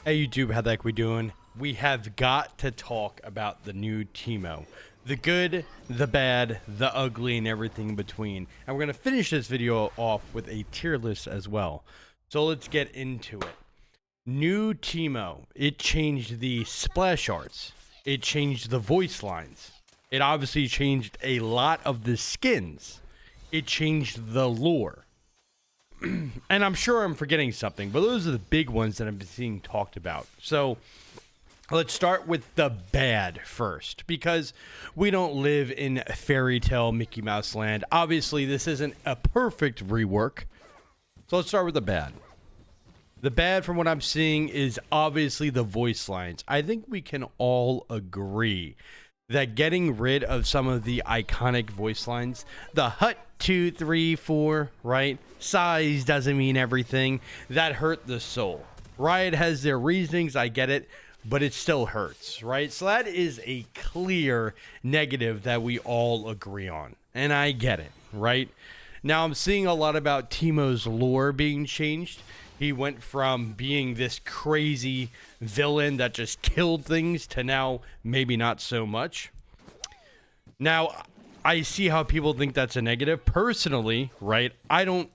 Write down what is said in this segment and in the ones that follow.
Hey YouTube, how the heck we doing? We have got to talk about the new TEEMO. The good, the bad, the ugly, and everything in between. And we're going to finish this video off with a tier list as well. So let's get into it. New TEEMO. It changed the splash arts. It changed the voice lines. It obviously changed a lot of the skins. It changed the lore. And I'm sure I'm forgetting something, but those are the big ones that I've been seeing talked about. So let's start with the bad first, because we don't live in fairy tale Mickey Mouse land. Obviously, this isn't a perfect rework. So let's start with the bad. The bad, from what I'm seeing, is obviously the voice lines. I think we can all agree that getting rid of some of the iconic voice lines, the hut 2, 3, 4, right? Size doesn't mean everything. That hurt the soul. Riot has their reasonings, I get it, but it still hurts, right? So that is a clear negative that we all agree on, and I get it, right? Now I'm seeing a lot about TEEMO's lore being changed. He went from being this crazy villain that just killed things to now maybe not so much. Now, I see how people think that's a negative. Personally, right, I don't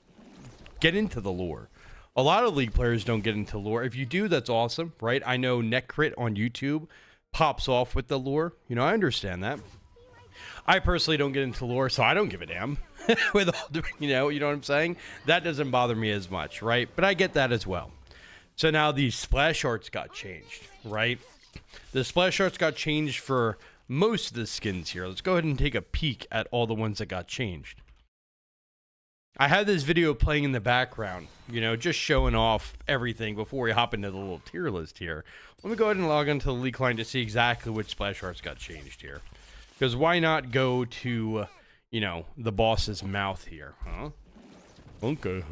get into the lore. A lot of League players don't get into lore. If you do, that's awesome, right? I know NetCrit on YouTube pops off with the lore. You know, I understand that. I personally don't get into lore, so I don't give a damn. With all the, you know what I'm saying? That doesn't bother me as much, right? But I get that as well. So now these splash arts got changed, right? The splash arts got changed for most of the skins here. Let's go ahead and take a peek at all the ones that got changed. I have this video playing in the background, you know, just showing off everything before we hop into the little tier list here. Let me go ahead and log into the League client to see exactly which splash arts got changed here. Because why not go to, you know, the boss's mouth here, huh? Okay.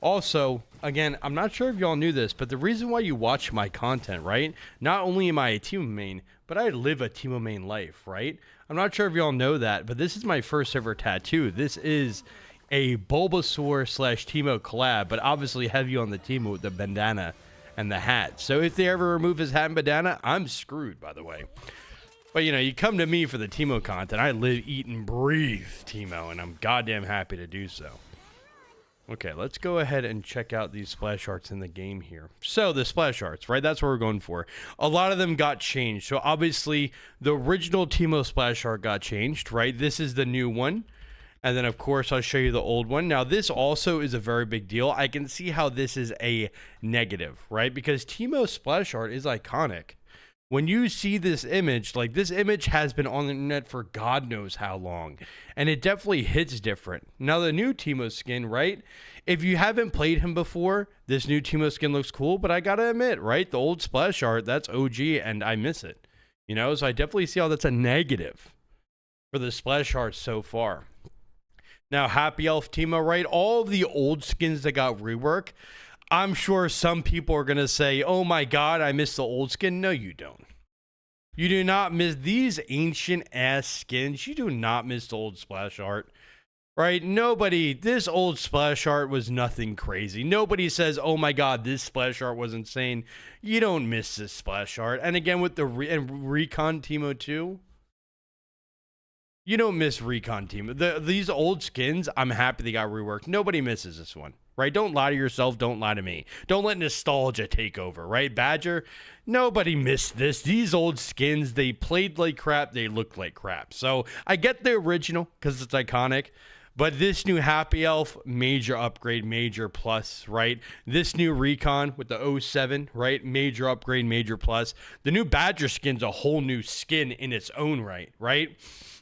Also, again, I'm not sure if y'all knew this, but the reason why you watch my content, right? Not only am I a TEEMO main, but I live a TEEMO main life, right? I'm not sure if y'all know that, but this is my first ever tattoo. This is a Bulbasaur / TEEMO collab, but obviously heavy on the TEEMO with the bandana and the hat. So if they ever remove his hat and bandana, I'm screwed, by the way. But, you know, you come to me for the TEEMO content. I live, eat, and breathe TEEMO, and I'm goddamn happy to do so. Okay, let's go ahead and check out these splash arts in the game here. So, the splash arts, right? That's what we're going for. A lot of them got changed. So, obviously, the original TEEMO splash art got changed, right? This is the new one. And then, of course, I'll show you the old one. Now, this also is a very big deal. I can see how this is a negative, right? Because TEEMO splash art is iconic. When you see this image, like this image has been on the internet for God knows how long, and it definitely hits different. Now the new TEEMO skin, right? If you haven't played him before, this new TEEMO skin looks cool, but I gotta admit, right? The old splash art, that's OG, and I miss it. You know, so I definitely see how that's a negative for the splash art so far. Now, Happy Elf TEEMO, right? All of the old skins that got rework, I'm sure some people are going to say, oh my God, I miss the old skin. No, you don't. You do not miss these ancient ass skins. You do not miss the old splash art, right? Nobody, this old splash art was nothing crazy. Nobody says, oh my God, this splash art was insane. You don't miss this splash art. And again, with the Recon TEEMO 2, you don't miss Recon TEEMO. These old skins, I'm happy they got reworked. Nobody misses this one. Right? Don't lie to yourself. Don't lie to me. Don't let nostalgia take over, right? Badger, nobody missed this. These old skins, they played like crap. They looked like crap. So I get the original because it's iconic. But this new Happy Elf, major upgrade, major plus, right? This new Recon with the 07, right? Major upgrade, major plus. The new Badger skin's a whole new skin in its own right, right?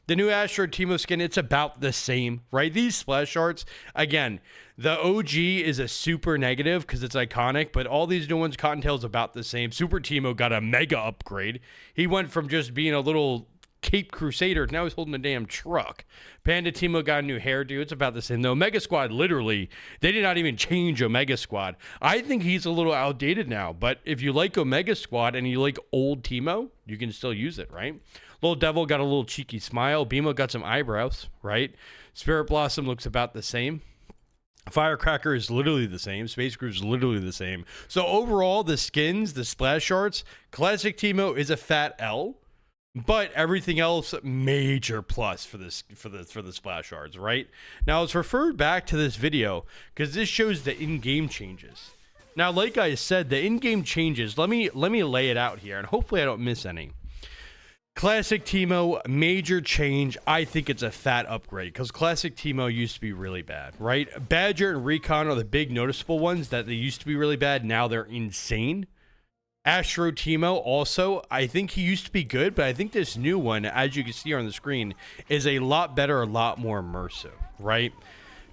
The new Astro TEEMO skin, it's about the same, right? These splash arts, again, the OG is a super negative because it's iconic, but all these new ones, Cottontail's about the same. Super TEEMO got a mega upgrade. He went from just being a little Cape Crusader, now he's holding a damn truck. Panda TEEMO got a new hairdo. It's about the same, though. Omega Squad, literally, they did not even change Omega Squad. I think he's a little outdated now, but if you like Omega Squad and you like old TEEMO, you can still use it, right? Little Devil got a little cheeky smile. Beamo got some eyebrows, right? Spirit Blossom looks about the same. Firecracker is literally the same. Space Groove is literally the same. So overall, the skins, the splash arts, Classic TEEMO is a fat L, but everything else major plus for this for the splash arts, right? Now let's refer back to this video because this shows the in-game changes. Now, like I said, the in-game changes. Let me lay it out here, and hopefully I don't miss any. Classic TEEMO, major change. I think it's a fat upgrade because Classic TEEMO used to be really bad, right? Badger and Recon are the big noticeable ones that they used to be really bad. Now they're insane. Astro TEEMO also, I think he used to be good, but I think this new one, as you can see on the screen, is a lot better, a lot more immersive, right?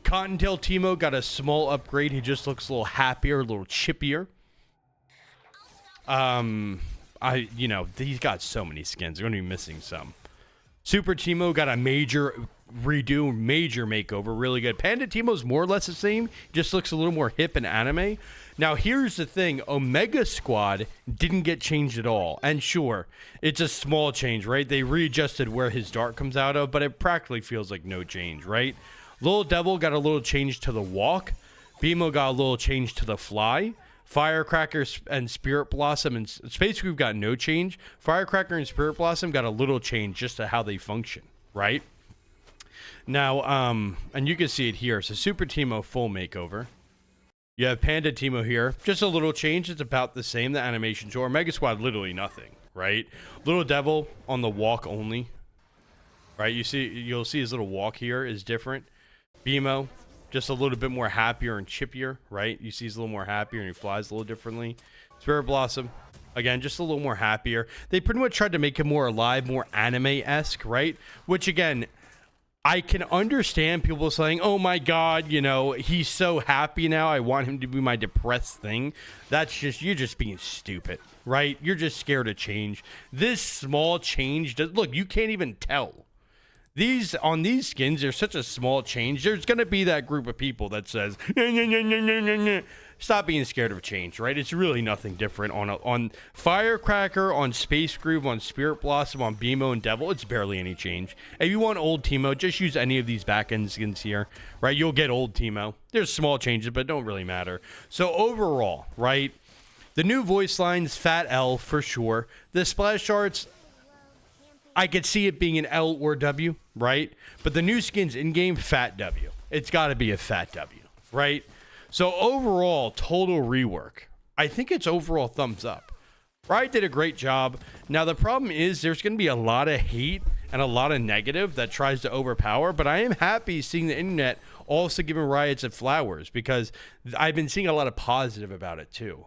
Cottontail TEEMO got a small upgrade. He just looks a little happier, a little chippier. You know, he's got so many skins. They're going to be missing some. Super TEEMO got a major redo, major makeover. Really good. Panda TEEMO's more or less the same. Just looks a little more hip and anime. Now, here's the thing. Omega Squad didn't get changed at all. And sure, it's a small change, right? They readjusted where his dart comes out of, but it practically feels like no change, right? Little Devil got a little change to the walk. BMO got a little change to the fly. Firecracker and Spirit Blossom and Space Groove got no change. Firecracker and Spirit Blossom got a little change just to how they function, right? Now, and you can see it here. So Super TEEMO full makeover. You have Panda TEEMO here. Just a little change. It's about the same. The animations or Mega Squad literally nothing, right? Little Devil on the walk only, right? You'll see his little walk here is different. BMO. Just a little bit more happier and chippier, right? You see he's a little more happier and he flies a little differently. Spirit Blossom, again, just a little more happier. They pretty much tried to make him more alive, more anime-esque, right? Which, again, I can understand people saying, oh my God, you know, he's so happy now. I want him to be my depressed thing. That's just, you're just being stupid, right? You're just scared of change. This small change, look, you can't even tell. On these skins, there's such a small change. There's going to be that group of people that says, stop being scared of change, right? It's really nothing different on Firecracker, on Space Groove, on Spirit Blossom, on BMO and Devil. It's barely any change. If you want old TEEMO, just use any of these back-end skins here, right? You'll get old TEEMO. There's small changes, but don't really matter. So overall, right, the new Voicelines, fat L for sure. The splash arts, I could see it being an L or W, right? But the new skins in-game, fat W. It's got to be a fat W, right? So overall, total rework. I think it's overall thumbs up. Riot did a great job. Now, the problem is there's going to be a lot of hate and a lot of negative that tries to overpower, but I am happy seeing the internet also giving Riot its flowers because I've been seeing a lot of positive about it too.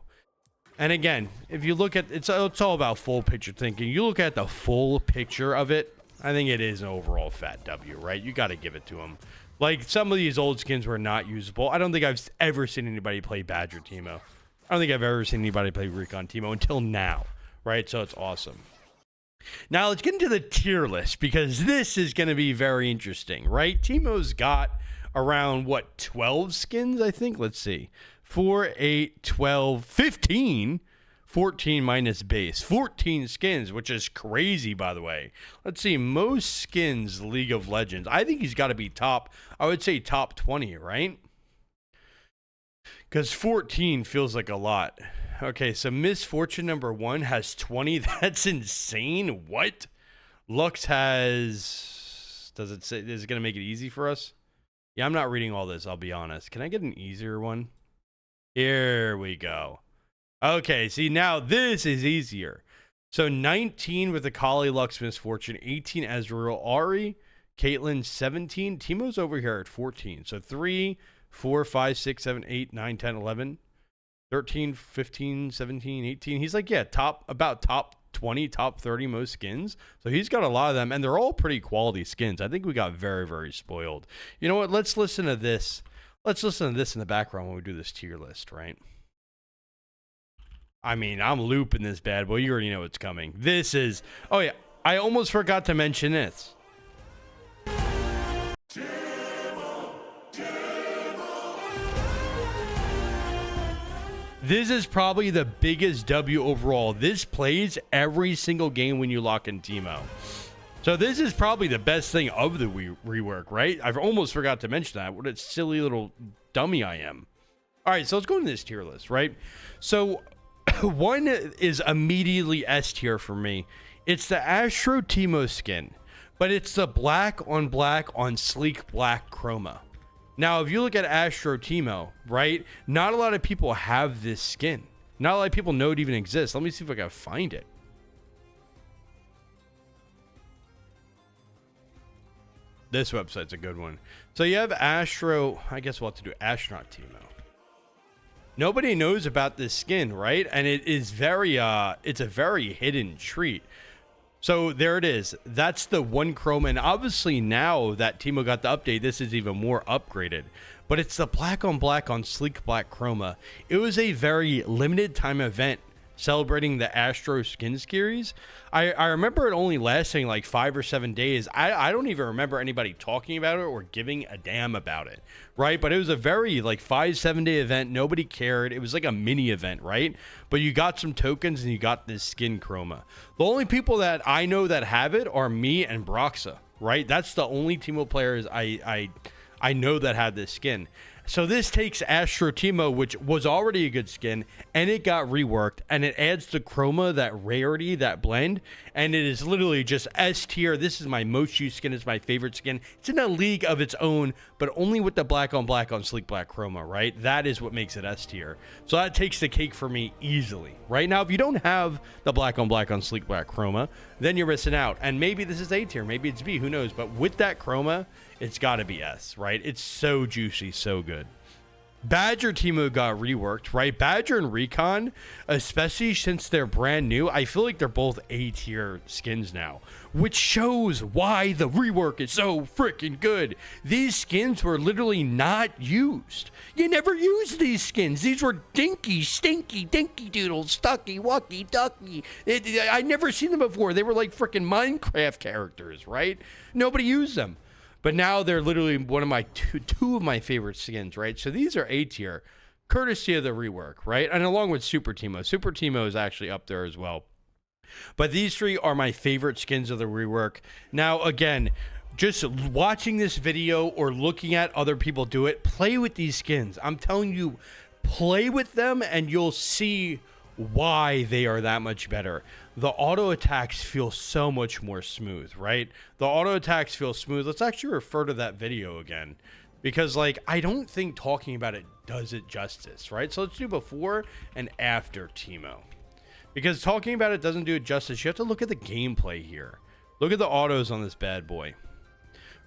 And again, if you look at it's all about full picture thinking. You look at the full picture of it, I think it is an overall fat W, right? You got to give it to them. Like some of these old skins were not usable. I don't think I've ever seen anybody play Badger TEEMO. I don't think I've ever seen anybody play Recon TEEMO until now, right? So it's awesome. Now let's get into the tier list because this is going to be very interesting, right? TEEMO's got around what 12 skins, I think. Let's see. 4, 8, 12, 15, 14 minus base, 14 skins, which is crazy, by the way. Let's see, most skins, League of Legends. I think he's got to be top, I would say top 20, right? Because 14 feels like a lot. Okay, so Misfortune number 1 has 20. That's insane. What? Lux has, does it say, is it going to make it easy for us? Yeah, I'm not reading all this, I'll be honest. Can I get an easier one? Here we go. Okay, see, now this is easier. So 19 with the Kali, Lux, Misfortune, 18 Ezreal, Ari, Caitlyn, 17. TEEMO's over here at 14. So 3, 4, 5, 6, 7, 8, 9, 10, 11, 13, 15, 17, 18. He's like, yeah, about top 20, top 30 most skins. So he's got a lot of them, and they're all pretty quality skins. I think we got very, very spoiled. You know what? Let's listen to this. Let's listen to this in the background when we do this tier list, right? I mean, I'm looping this bad boy. You already know what's coming. This is... Oh, yeah. I almost forgot to mention this. This is probably the biggest W overall. This plays every single game when you lock in TEEMO. So this is probably the best thing of the rework, right? I've almost forgot to mention that. What a silly little dummy I am. All right, so let's go into this tier list, right? So one is immediately S tier for me. It's the Astro TEEMO skin, but it's the black on sleek black chroma. Now, if you look at Astro TEEMO, right, not a lot of people have this skin. Not a lot of people know it even exists. Let me see if I can find it. This website's a good one. So you have Astro, I guess we'll have to do Astronaut TEEMO. Nobody knows about this skin, right? And it is very, it's a very hidden treat. So there it is. That's the one chroma. And obviously now that TEEMO got the update, this is even more upgraded. But it's the black on sleek black chroma. It was a very limited time event celebrating the Astro skin series. I remember it only lasting like 5 or 7 days. I don't even remember anybody talking about it or giving a damn about it, right? But it was a very like 5-7 day event. Nobody cared. It was like a mini event, right? But you got some tokens and you got this skin chroma. The only people that I know that have it are me and Broxa, right? That's the only TEEMO players I know that had this skin. So this takes Astro TEEMO, which was already a good skin, and it got reworked, and it adds the chroma, that rarity, that blend, and it is literally just S tier. This is my most used skin. It's my favorite skin. It's in a league of its own, but only with the black on sleek black chroma, right? That is what makes it S tier. So that takes the cake for me easily. Right now, if you don't have the black on sleek black chroma, then you're missing out. And maybe this is A tier, maybe it's B, who knows? But with that chroma, it's got to be S, right? It's so juicy, so good. Badger TEEMO got reworked, right? Badger and Recon, especially since they're brand new, I feel like they're both A tier skins now, which shows why the rework is so freaking good. These skins were literally not used. You never used these skins. These were dinky, stinky, dinky doodles, stucky, wucky, ducky. I never seen them before. They were like freaking Minecraft characters, right? Nobody used them. But now they're literally one of my two of my favorite skins, right? So these are A tier, courtesy of the rework, right? And along with Super TEEMO. Super TEEMO is actually up there as well. But these three are my favorite skins of the rework. Now, again, just watching this video or looking at other people do it, play with these skins. I'm telling you, play with them and you'll see why they are that much better. The auto attacks feel so much more smooth, right? The auto attacks feel smooth. Let's actually refer to that video again, because like I don't think talking about it does it justice, right? So let's do before and after TEEMO, because talking about it doesn't do it justice. You have to look at the gameplay here. Look at the autos on this bad boy.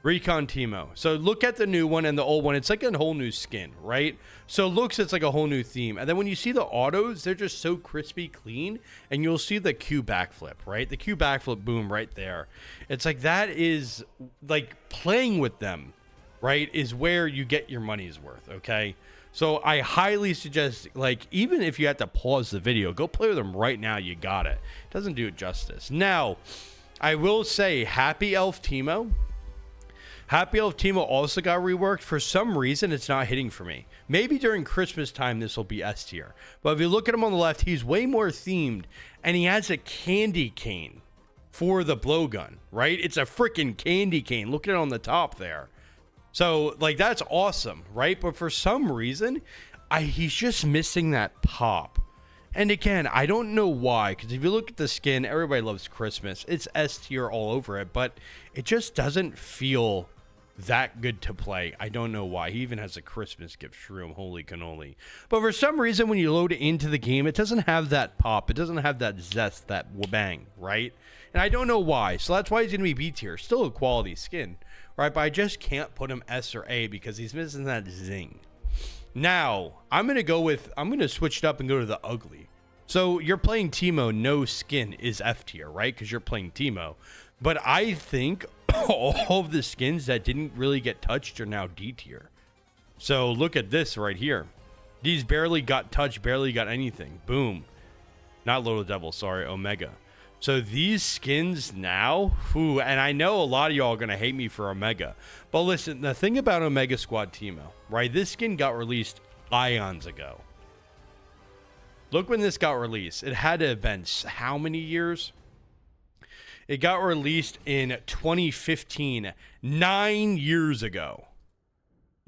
Recon TEEMO. So look at the new one and the old one. It's like a whole new skin, right? So it looks, it's like a whole new theme. And then when you see the autos, they're just so crispy clean. And you'll see the Q backflip, right? The Q backflip boom right there. It's like that is like playing with them, right? Is where you get your money's worth, okay? So I highly suggest, like, even if you have to pause the video, go play with them right now. You got it. It doesn't do it justice. Now, I will say Happy Elf TEEMO. Happy Elf TEEMO also got reworked. For some reason, it's not hitting for me. Maybe during Christmas time, this will be S tier. But if you look at him on the left, he's way more themed. And he has a candy cane for the blowgun, right? It's a freaking candy cane. Look at it on the top there. So, like, that's awesome, right? But for some reason, he's just missing that pop. And again, I don't know why, because if you look at the skin, everybody loves Christmas. It's S tier all over it, but it just doesn't feel that good to play. I don't know why. He even has a Christmas gift shroom. Holy cannoli. But for some reason, when you load it into the game, it doesn't have that pop. It doesn't have that zest, that wabang, right? And I don't know why. So that's why he's going to be B tier. Still a quality skin, right? But I just can't put him S or A because he's missing that zing. Now, I'm going to switch it up and go to the ugly. So you're playing TEEMO, no skin is F tier, right? Because you're playing TEEMO. But I think all of the skins that didn't really get touched are now D tier. So look at this right here. These barely got touched, barely got anything. Boom. Not Little Devil, sorry, Omega. So these skins now, and I know a lot of y'all are going to hate me for Omega. But listen, the thing about Omega Squad TEEMO, right? This skin got released eons ago. Look when this got released. It had to have been how many years? It got released in 2015, 9 years ago.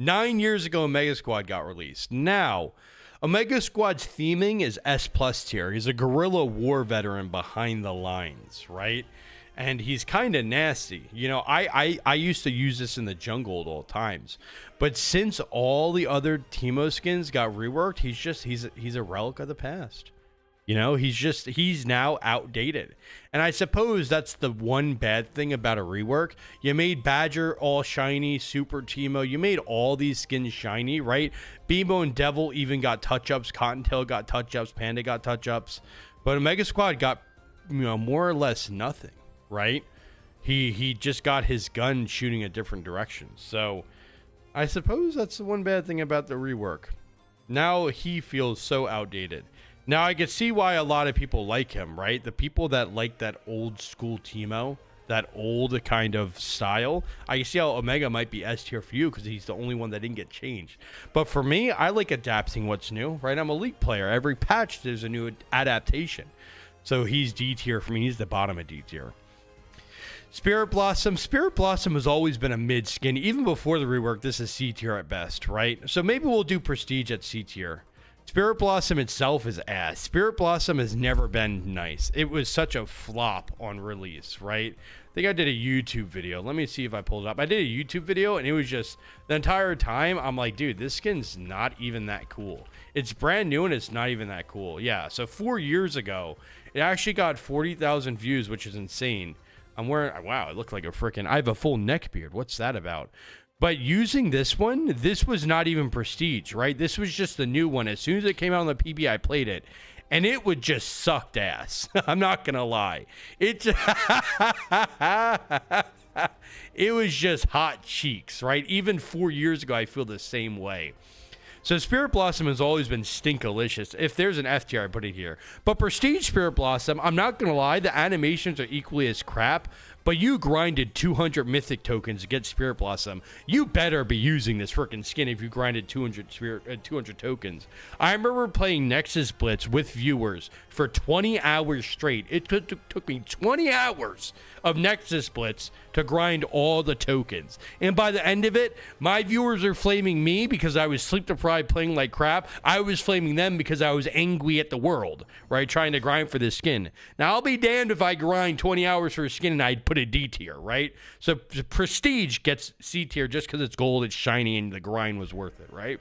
9 years ago, Omega Squad got released. Now, Omega Squad's theming is S plus tier. He's a guerrilla war veteran behind the lines, right? And he's kind of nasty. You know, I used to use this in the jungle at all times, but since all the other TEEMO skins got reworked, he's a relic of the past. You know, he's now outdated. And I suppose that's the one bad thing about a rework. You made Badger all shiny, Super TEEMO. You made all these skins shiny, right? BMO and Devil even got touch-ups. Cottontail got touch-ups. Panda got touch-ups. But Omega Squad got, you know, more or less nothing, right? He just got his gun shooting a different direction. So I suppose that's the one bad thing about the rework. Now he feels so outdated. Now, I can see why a lot of people like him, right? The people that like that old school TEEMO, that old kind of style, I can see how Omega might be S tier for you because he's the only one that didn't get changed. But for me, I like adapting what's new, right? I'm a League player. Every patch, there's a new adaptation. So he's D tier for me. He's the bottom of D tier. Spirit Blossom has always been a mid skin. Even before the rework, this is C tier at best, right? So maybe we'll do Prestige at C tier. Spirit Blossom itself is ass. Spirit Blossom has never been nice. It was such a flop on release, right? I think I did a YouTube video. Let me see if I pulled it up. I did a YouTube video, and it was just the entire time, I'm like, dude, this skin's not even that cool. It's brand new, and it's not even that cool. Yeah, so 4 years ago, it actually got 40,000 views, which is insane. I'm wearing, wow, it looked like a freaking, I have a full neck beard. What's that about? But using this one, this was not even Prestige, right? This was just the new one. As soon as it came out on the PB, I played it. And it would just sucked ass. I'm not going to lie. It was just hot cheeks, right? Even 4 years ago, I feel the same way. So Spirit Blossom has always been stinkalicious. If there's an F tier, I put it here. But Prestige Spirit Blossom, I'm not going to lie, the animations are equally as crap. But you grinded 200 mythic tokens to get Spirit Blossom. You better be using this freaking skin if you grinded 200 tokens. I remember playing Nexus Blitz with viewers for 20 hours straight. It took me 20 hours of Nexus Blitz to grind all the tokens. And by the end of it, my viewers are flaming me because I was sleep deprived playing like crap. I was flaming them because I was angry at the world, right? Trying to grind for this skin. Now, I'll be damned if I grind 20 hours for a skin and I put a D tier, right? So Prestige gets C tier just because it's gold, it's shiny, and the grind was worth it, right?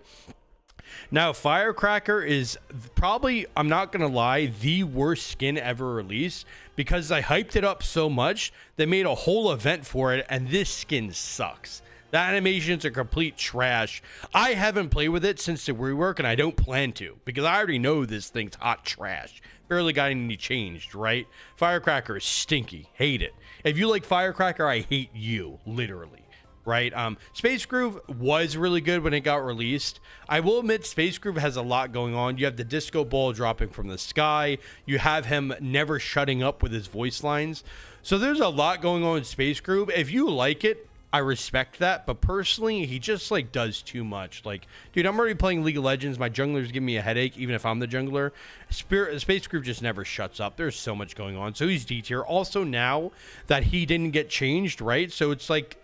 Now, Firecracker is probably, I'm not going to lie, the worst skin ever released because I hyped it up so much, they made a whole event for it, and this skin sucks. The animations are complete trash. I haven't played with it since the rework, and I don't plan to because I already know this thing's hot trash. Barely got any changed, right? Firecracker is stinky. Hate it. If you like Firecracker, I hate you, literally. Right? Space Groove was really good when it got released. I will admit Space Groove has a lot going on. You have the disco ball dropping from the sky. You have him never shutting up with his voice lines. So there's a lot going on in Space Groove. If you like it, I respect that, but personally, he just like does too much. Like, dude, I'm already playing League of Legends. My jungler's giving me a headache, even if I'm the jungler. Space Groove just never shuts up. There's so much going on. So he's D tier. Also, now that he didn't get changed, right? So it's like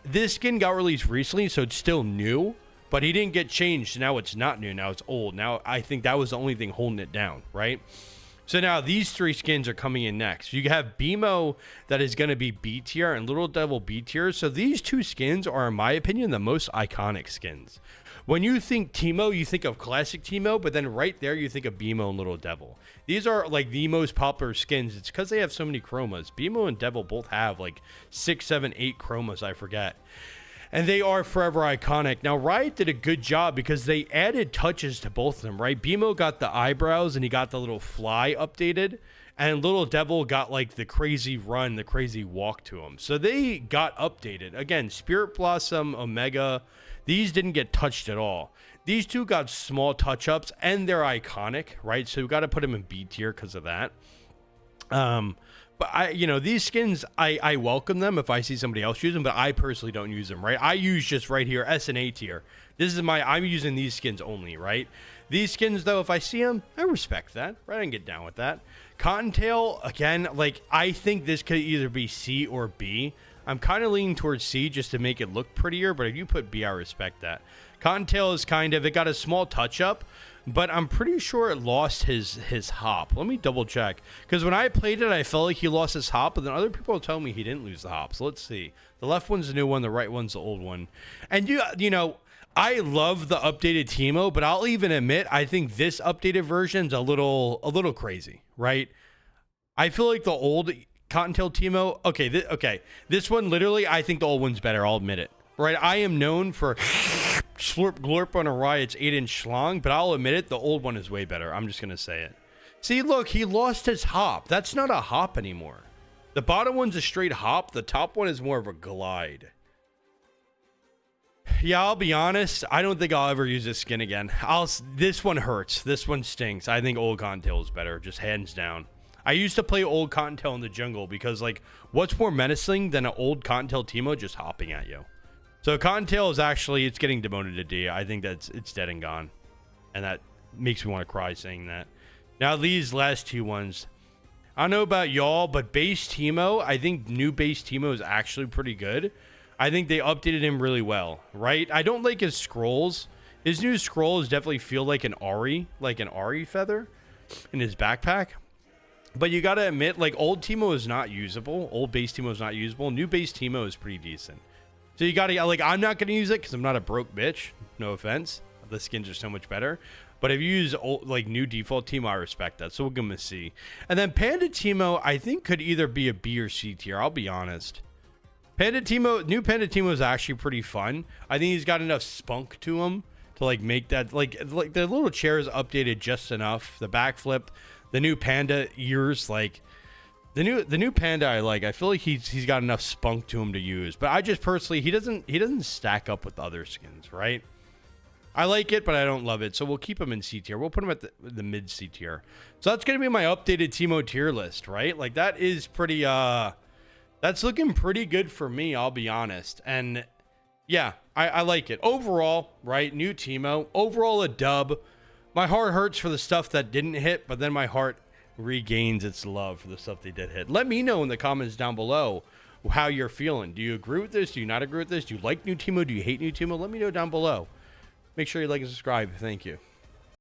this skin got released recently, so it's still new, but he didn't get changed. So now it's not new. Now it's old. Now I think that was the only thing holding it down, right? So now these three skins are coming in next. You have BMO that is going to be B tier and Little Devil B tier. So these two skins are, in my opinion, the most iconic skins. When you think TEEMO, you think of classic TEEMO, but then right there you think of BMO and Little Devil. These are like the most popular skins. It's because they have so many chromas. BMO and Devil both have like 6, 7, 8 chromas, I forget. And they are forever iconic. Now, Riot did a good job because they added touches to both of them, right? BMO got the eyebrows and he got the little fly updated. And Little Devil got like the crazy run, the crazy walk to him. So they got updated. Again, Spirit Blossom, Omega, these didn't get touched at all. These two got small touch-ups and they're iconic, right? So we got to put them in B tier because of that. But these skins, I welcome them if I see somebody else use them, but I personally don't use them, right? I use just right here, S and A tier. I'm using these skins only, right? These skins, though, if I see them, I respect that, right? I can get down with that. Cottontail, again, like, I think this could either be C or B. I'm kind of leaning towards C just to make it look prettier, but if you put B, I respect that. Cottontail is kind of, it got a small touch up, but I'm pretty sure it lost his hop. Let me double check, because when I played it, I felt like he lost his hop, but then other people tell me he didn't lose the hop. So let's see. The left one's the new one, the right one's the old one. And you know, I love the updated TEEMO, but I'll even admit I think this updated version's a little crazy, right? I feel like the old Cottontail TEEMO, okay, this one literally, I think the old one's better. I'll admit it, right? I am known for slurp glorp on a riot's 8-inch schlong, but I'll admit it, the old one is way better. I'm just gonna say it. See, look, he lost his hop. That's not a hop anymore. The bottom one's a straight hop. The top one is more of a glide. Yeah, I'll be honest. I don't think I'll ever use this skin again. This one hurts. This one stinks. I think old Cottontail is better, just hands down. I used to play old Cottontail in the jungle because, like, what's more menacing than an old Cottontail TEEMO just hopping at you? So Cottontail is actually, it's getting demoted to D. I think it's dead and gone. And that makes me want to cry saying that. Now, these last two ones. I don't know about y'all, but base TEEMO, I think new base TEEMO is actually pretty good. I think they updated him really well, right? I don't like his scrolls. His new scrolls definitely feel like an Ari feather in his backpack. But you got to admit, like, old TEEMO is not usable. Old base TEEMO is not usable. New base TEEMO is pretty decent. So you got to, like, I'm not going to use it because I'm not a broke bitch. No offense. The skins are so much better. But if you use old, like, new default TEEMO, I respect that. So we'll give him a C. And then Panda TEEMO, I think, could either be a B or C tier. I'll be honest. Panda TEEMO, new Panda TEEMO is actually pretty fun. I think he's got enough spunk to him to, like, make that, like the little chair is updated just enough. The backflip, the new Panda ears, like the new Panda, I feel like he's got enough spunk to him to use. But I just personally, he doesn't stack up with other skins, right? I like it, but I don't love it. So we'll keep him in C tier. We'll put him at the mid C tier. So that's gonna be my updated TEEMO tier list, right? Like, that is pretty that's looking pretty good for me, I'll be honest. And yeah, I like it. Overall, right, new TEEMO. Overall, a dub. My heart hurts for the stuff that didn't hit, but then my heart regains its love for the stuff they did hit. Let me know in the comments down below how you're feeling. Do you agree with this? Do you not agree with this? Do you like new TEEMO? Do you hate new TEEMO? Let me know down below. Make sure you like and subscribe. Thank you.